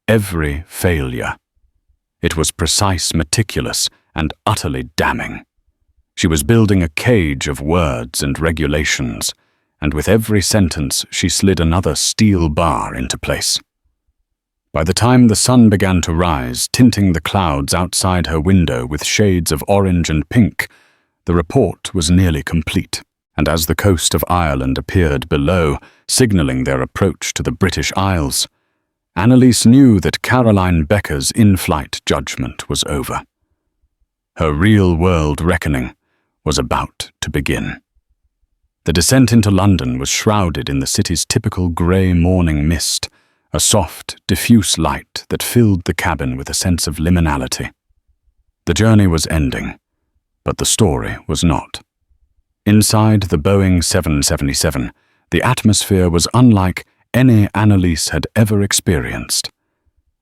Speaker 1: every failure. It was precise, meticulous, and utterly damning. She was building a cage of words and regulations, and with every sentence she slid another steel bar into place. By the time the sun began to rise, tinting the clouds outside her window with shades of orange and pink, the report was nearly complete, and as the coast of Ireland appeared below, signaling their approach to the British Isles, Annalise knew that Caroline Becker's in-flight judgment was over. Her real-world reckoning was about to begin. The descent into London was shrouded in the city's typical grey morning mist, a soft, diffuse light that filled the cabin with a sense of liminality. The journey was ending, but the story was not. Inside the Boeing 777, the atmosphere was unlike any Annalise had ever experienced.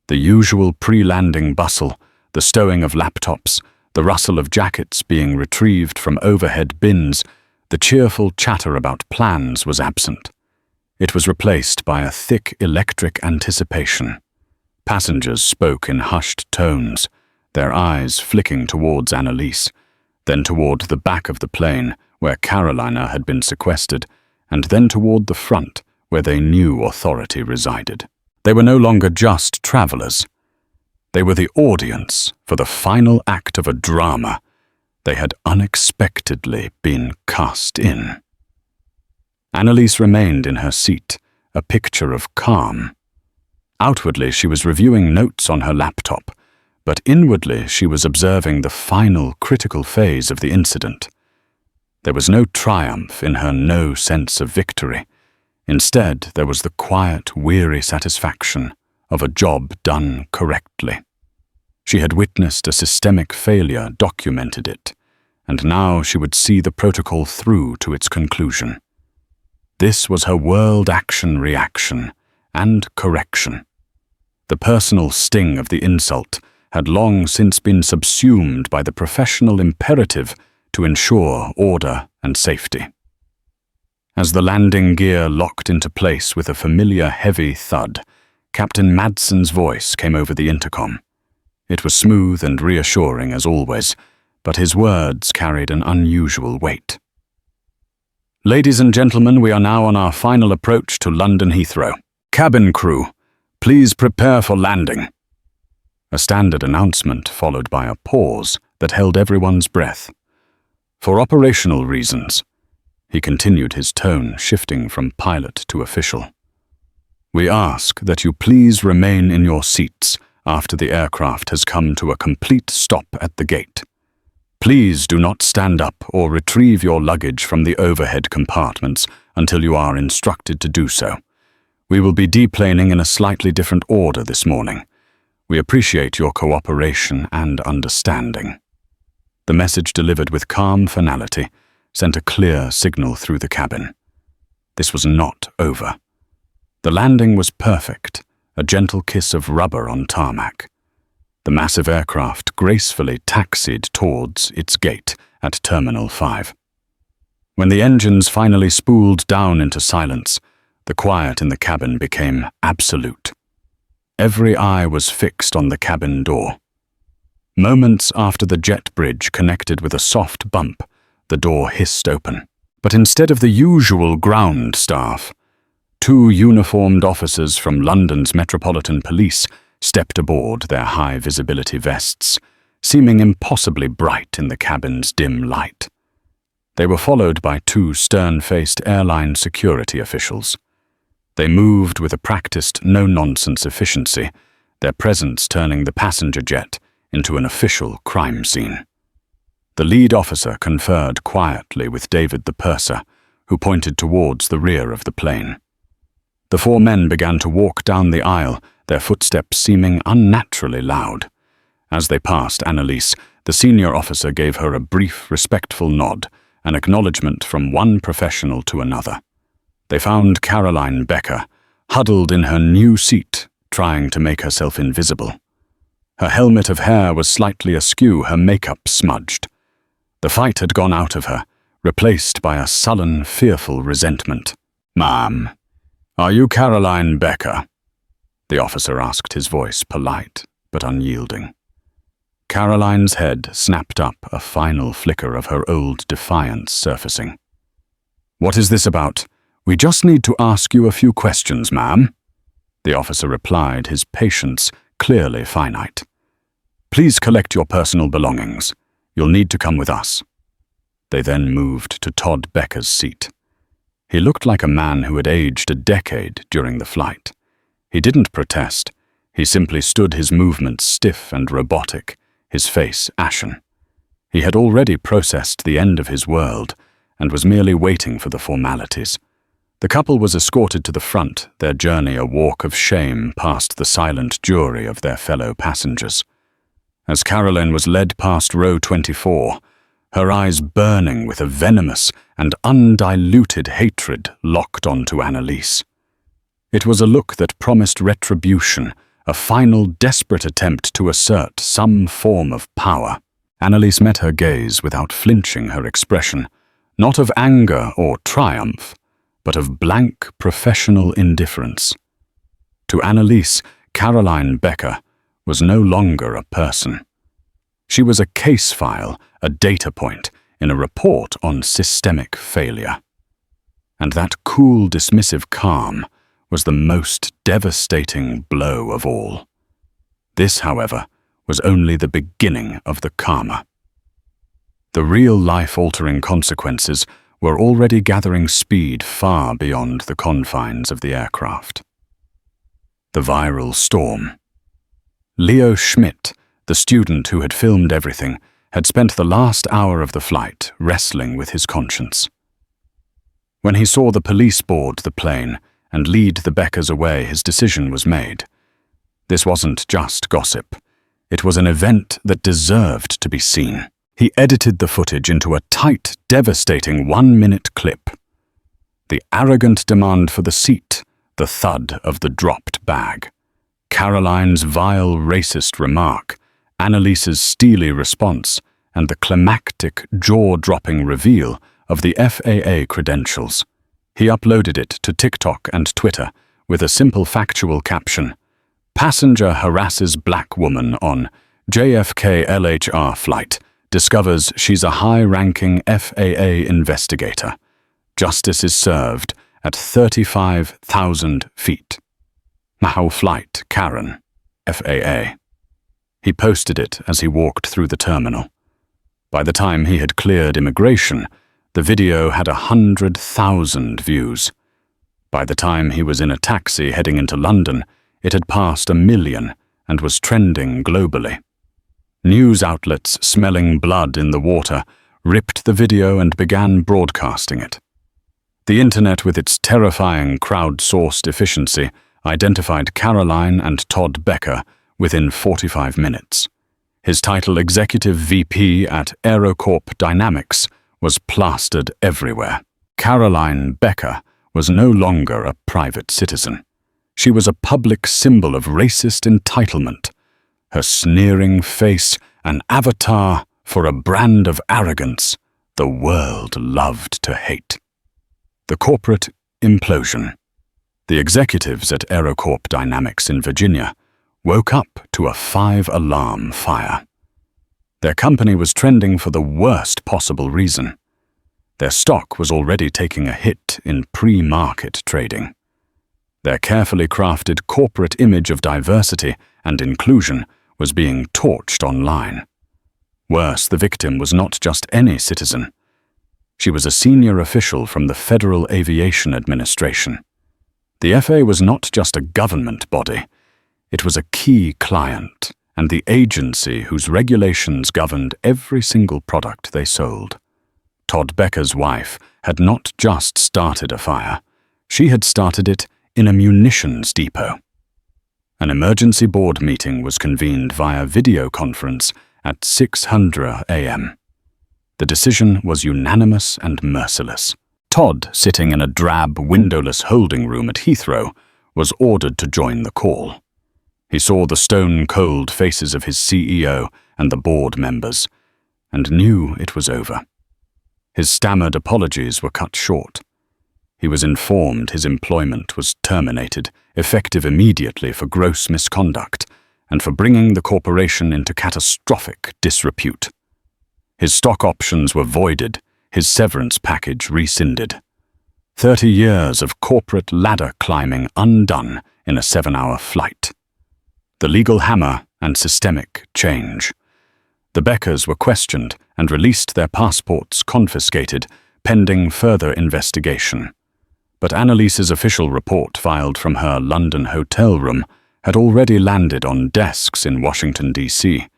Speaker 1: The usual pre-landing bustle, the stowing of laptops, the rustle of jackets being retrieved from overhead bins, the cheerful chatter about plans was absent. It was replaced by a thick electric anticipation. Passengers spoke in hushed tones, their eyes flicking towards Annalise, then toward the back of the plane where Carolina had been sequestered, and then toward the front where they knew authority resided. They were no longer just travelers. They were the audience for the final act of a drama they had unexpectedly been cast in. Annalise remained in her seat, a picture of calm. Outwardly, she was reviewing notes on her laptop, but inwardly she was observing the final critical phase of the incident. There was no triumph in her no sense of victory. Instead, there was the quiet, weary satisfaction of a job done correctly. She had witnessed a systemic failure, documented it, and now she would see the protocol through to its conclusion. This was her world action reaction and correction. The personal sting of the insult had long since been subsumed by the professional imperative to ensure order and safety. As the landing gear locked into place with a familiar heavy thud, Captain Madsen's voice came over the intercom. It was smooth and reassuring as always, but his words carried an unusual weight. Ladies and gentlemen, we are now on our final approach to London Heathrow. Cabin crew, please prepare for landing. A standard announcement followed by a pause that held everyone's breath. For operational reasons, he continued, his tone shifting from pilot to official. We ask that you please remain in your seats after the aircraft has come to a complete stop at the gate. Please do not stand up or retrieve your luggage from the overhead compartments until you are instructed to do so. We will be deplaning in a slightly different order this morning. We appreciate your cooperation and understanding. The message, delivered with calm finality, sent a clear signal through the cabin. This was not over. The landing was perfect, a gentle kiss of rubber on tarmac. The massive aircraft gracefully taxied towards its gate at Terminal 5. When the engines finally spooled down into silence, the quiet in the cabin became absolute. Every eye was fixed on the cabin door. Moments after the jet bridge connected with a soft bump, the door hissed open. But instead of the usual ground staff, 2 uniformed officers from London's Metropolitan Police stepped aboard, their high-visibility vests seeming impossibly bright in the cabin's dim light. They were followed by 2 stern-faced airline security officials. They moved with a practiced, no-nonsense efficiency, their presence turning the passenger jet into an official crime scene. The lead officer conferred quietly with David the purser, who pointed towards the rear of the plane. The 4 men began to walk down the aisle, their footsteps seeming unnaturally loud. As they passed Annalise, the senior officer gave her a brief, respectful nod, an acknowledgement from one professional to another. They found Caroline Becker, huddled in her new seat, trying to make herself invisible. Her helmet of hair was slightly askew, her makeup smudged. The fight had gone out of her, replaced by a sullen, fearful resentment. "Ma'am," "Are you Caroline Becker?" the officer asked, his voice polite but unyielding. Caroline's head snapped up, a final flicker of her old defiance surfacing. "What is this about? We just need to ask you a few questions, ma'am," the officer replied, his patience clearly finite. "Please collect your personal belongings. You'll need to come with us." They then moved to Todd Becker's seat. He looked like a man who had aged a decade during the flight. He didn't protest. He simply stood, his movements stiff and robotic, his face ashen. He had already processed the end of his world and was merely waiting for the formalities. The couple was escorted to the front, their journey a walk of shame past the silent jury of their fellow passengers. As Caroline was led past row 24, her eyes burning with a venomous and undiluted hatred locked onto Annalise. It was a look that promised retribution, a final desperate attempt to assert some form of power. Annalise met her gaze without flinching, her expression, not of anger or triumph, but of blank professional indifference. To Annalise, Caroline Becker was no longer a person. She was a case file, a data point, in a report on systemic failure. And that cool, dismissive calm was the most devastating blow of all. This, however, was only the beginning of the karma. The real life-altering consequences were already gathering speed far beyond the confines of the aircraft. The viral storm. Leo Schmidt, the student who had filmed everything, had spent the last hour of the flight wrestling with his conscience. When he saw the police board the plane and lead the Beckers away, his decision was made. This wasn't just gossip. It was an event that deserved to be seen. He edited the footage into a tight, devastating 1-minute clip. The arrogant demand for the seat, the thud of the dropped bag, Caroline's vile racist remark, Annalise's steely response, and the climactic, jaw-dropping reveal of the FAA credentials. He uploaded it to TikTok and Twitter with a simple factual caption: "Passenger harasses black woman on JFK LHR flight, discovers she's a high-ranking FAA investigator. Justice is served at 35,000 feet. Mahou flight, Karen, FAA." He posted it as he walked through the terminal. By the time he had cleared immigration, the video had 100,000 views. By the time he was in a taxi heading into London, it had passed 1 million and was trending globally. News outlets smelling blood in the water ripped the video and began broadcasting it. The internet, with its terrifying crowd-sourced efficiency, identified Caroline and Todd Becker within 45 minutes. His title, Executive VP at Aerocorp Dynamics, was plastered everywhere. Caroline Becker was no longer a private citizen. She was a public symbol of racist entitlement, her sneering face an avatar for a brand of arrogance the world loved to hate. The corporate implosion. The executives at Aerocorp Dynamics in Virginia woke up to a 5-alarm fire. Their company was trending for the worst possible reason. Their stock was already taking a hit in pre-market trading. Their carefully crafted corporate image of diversity and inclusion was being torched online. Worse, the victim was not just any citizen. She was a senior official from the Federal Aviation Administration. The FAA was not just a government body. It was a key client and the agency whose regulations governed every single product they sold. Todd Becker's wife had not just started a fire. She had started it in a munitions depot. An emergency board meeting was convened via video conference at 6:00 a.m. The decision was unanimous and merciless. Todd, sitting in a drab, windowless holding room at Heathrow, was ordered to join the call. He saw the stone-cold faces of his CEO and the board members, and knew it was over. His stammered apologies were cut short. He was informed his employment was terminated, effective immediately for gross misconduct, and for bringing the corporation into catastrophic disrepute. His stock options were voided, his severance package rescinded. 30 years of corporate ladder climbing undone in a 7-hour flight. The legal hammer and systemic change. The Beckers were questioned and released, their passports confiscated, pending further investigation. But Annalise's official report, filed from her London hotel room, had already landed on desks in Washington, D.C.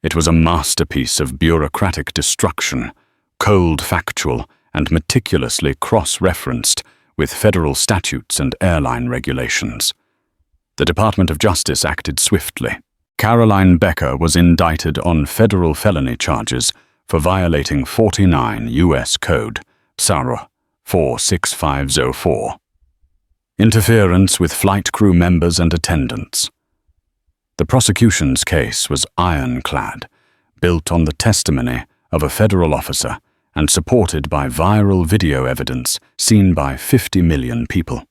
Speaker 1: It was a masterpiece of bureaucratic destruction, cold factual and meticulously cross-referenced with federal statutes and airline regulations. The Department of Justice acted swiftly. Caroline Becker was indicted on federal felony charges for violating 49 U.S. Code, SAR 46504. Interference with flight crew members and attendants. The prosecution's case was ironclad, built on the testimony of a federal officer and supported by viral video evidence seen by 50 million people.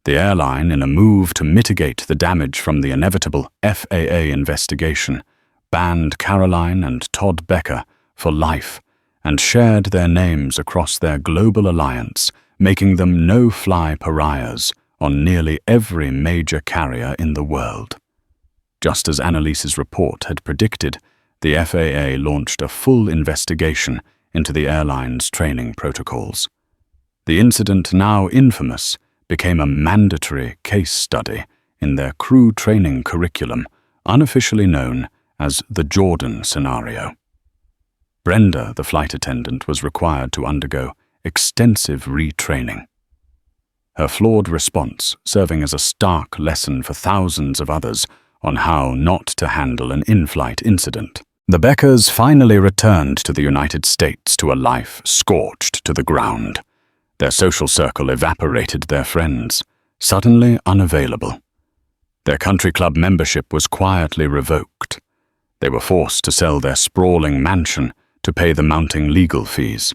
Speaker 1: The airline, in a move to mitigate the damage from the inevitable FAA investigation, banned Caroline and Todd Becker for life and shared their names across their global alliance, making them no-fly pariahs on nearly every major carrier in the world. Just as Annalise's report had predicted, the FAA launched a full investigation into the airline's training protocols. The incident, now infamous, became a mandatory case study in their crew training curriculum, unofficially known as the Jordan scenario. Brenda, the flight attendant, was required to undergo extensive retraining. Her flawed response serving as a stark lesson for thousands of others on how not to handle an in-flight incident. The Beckers finally returned to the United States to a life scorched to the ground. Their social circle evaporated, their friends, suddenly unavailable. Their country club membership was quietly revoked. They were forced to sell their sprawling mansion to pay the mounting legal fees.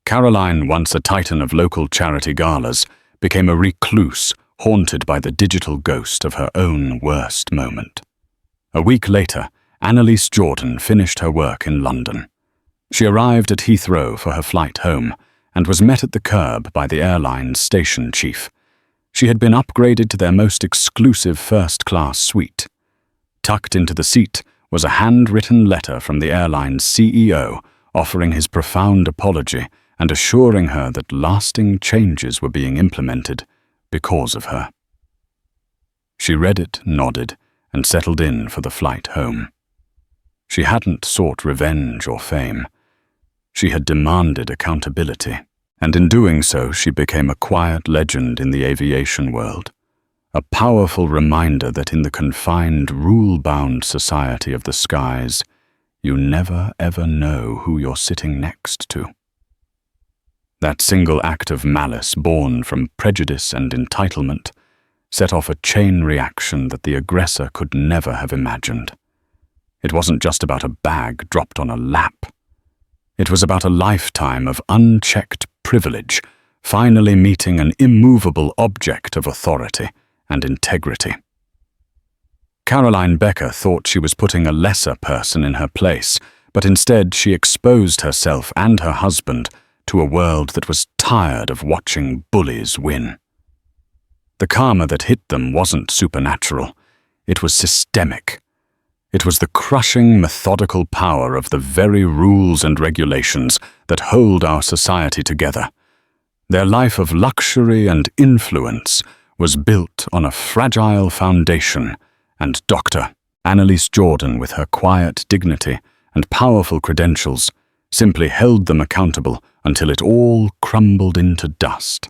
Speaker 1: Caroline, once a titan of local charity galas, became a recluse, haunted by the digital ghost of her own worst moment. A week later, Annalise Jordan finished her work in London. She arrived at Heathrow for her flight home and was met at the curb by the airline's station chief. She had been upgraded to their most exclusive first-class suite. Tucked into the seat was a handwritten letter from the airline's CEO offering his profound apology and assuring her that lasting changes were being implemented because of her. She read it, nodded, and settled in for the flight home. She hadn't sought revenge or fame. She had demanded accountability, and in doing so she became a quiet legend in the aviation world, a powerful reminder that in the confined, rule-bound society of the skies, you never ever know who you're sitting next to. That single act of malice born from prejudice and entitlement set off a chain reaction that the aggressor could never have imagined. It wasn't just about a bag dropped on a lap. It was about a lifetime of unchecked privilege finally meeting an immovable object of authority and integrity. Caroline Becker thought she was putting a lesser person in her place, but instead she exposed herself and her husband to a world that was tired of watching bullies win. The karma that hit them wasn't supernatural. It was systemic. It was the crushing, methodical power of the very rules and regulations that hold our society together. Their life of luxury and influence was built on a fragile foundation, and Dr. Annalise Jordan, with her quiet dignity and powerful credentials, simply held them accountable until it all crumbled into dust.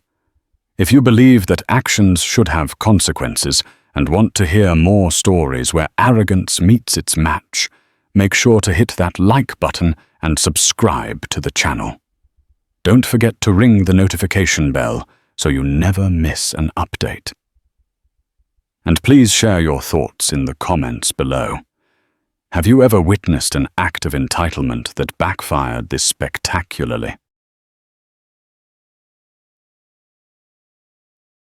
Speaker 1: If you believe that actions should have consequences and want to hear more stories where arrogance meets its match, make sure to hit that like button and subscribe to the channel. Don't forget to ring the notification bell so you never miss an update. And please share your thoughts in the comments below. Have you ever witnessed an act of entitlement that backfired this spectacularly?